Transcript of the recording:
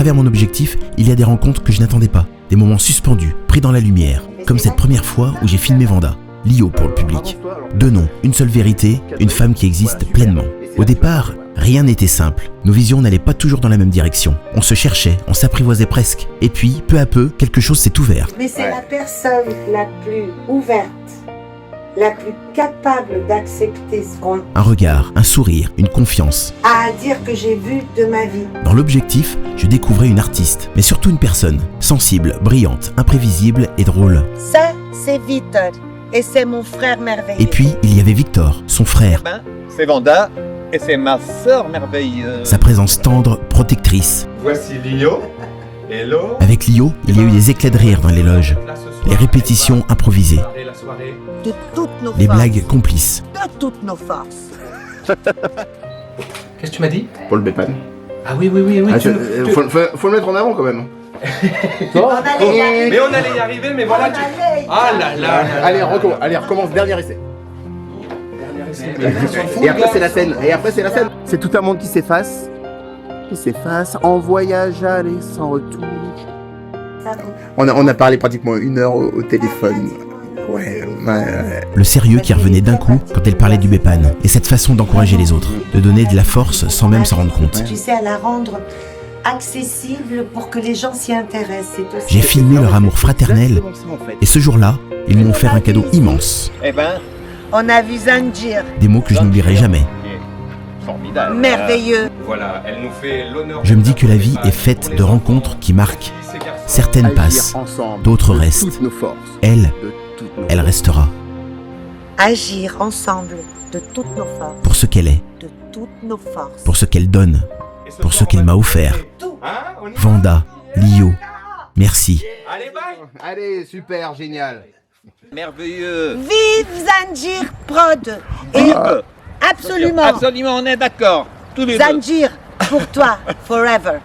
travers mon objectif, il y a des rencontres que je n'attendais pas. Des moments suspendus, pris dans la lumière. Comme cette première fois où j'ai filmé Vanda. Lio pour le public. 2 noms, une seule vérité, une femme qui existe pleinement. Au départ, rien n'était simple. Nos visions n'allaient pas toujours dans la même direction. On se cherchait, on s'apprivoisait presque. Et puis, peu à peu, quelque chose s'est ouvert. Mais c'est la personne la plus ouverte, la plus capable d'accepter ce qu'on Un regard, un sourire, une confiance. a à dire que j'ai vu de ma vie. Dans l'objectif, je découvrais une artiste, mais surtout une personne. Sensible, brillante, imprévisible et drôle. Ça, c'est Victor. Et c'est mon frère merveilleux. Et puis, il y avait Victor, son frère. C'est Vanda et c'est ma sœur merveilleuse. Sa présence tendre, protectrice. Voici Lio. Hello. Avec Lio, il y a eu des éclats de rire dans les loges. Les répétitions improvisées. De toutes nos Les forces. blagues complices. De toutes nos forces. Qu'est-ce que tu m'as dit? Paul Bépane. Ah oui. Faut le mettre en avant quand même. On allait y arriver. Mais on allait y arriver, mais voilà. Ah là là. Allez, recommence, dernier essai. Et après c'est la scène. C'est tout un monde qui s'efface. En voyage, aller sans retour. On a parlé pratiquement 1 heure au téléphone. Ouais. Le sérieux qui revenait d'un coup quand elle parlait du Bépane. Et cette façon d'encourager les autres. De donner de la force sans même s'en rendre compte. Tu sais, à la rendre accessible pour que les gens s'y intéressent. C'est aussi... J'ai filmé leur amour fraternel. Et ce jour-là, ils m'ont offert un cadeau immense. Eh ben, On a vu Zanjir, Des mots que je n'oublierai jamais. formidable. merveilleux. Voilà, elle nous fait l'honneur. Je me dis que la vie est faite de rencontres qui marquent. Certaines passent, d'autres restent. Elle, elle restera. Agir ensemble de toutes nos forces. Pour ce qu'elle est, De toutes nos forces. pour ce qu'elle donne, pour ce qu'elle m'a offert. Vanda, Lio, merci. Allez, bye. Allez, super, génial. Merveilleux. Vive Zanjir Prod. Et absolument, Absolument, on est d'accord. Tous les deux. Zanjir, pour toi, forever.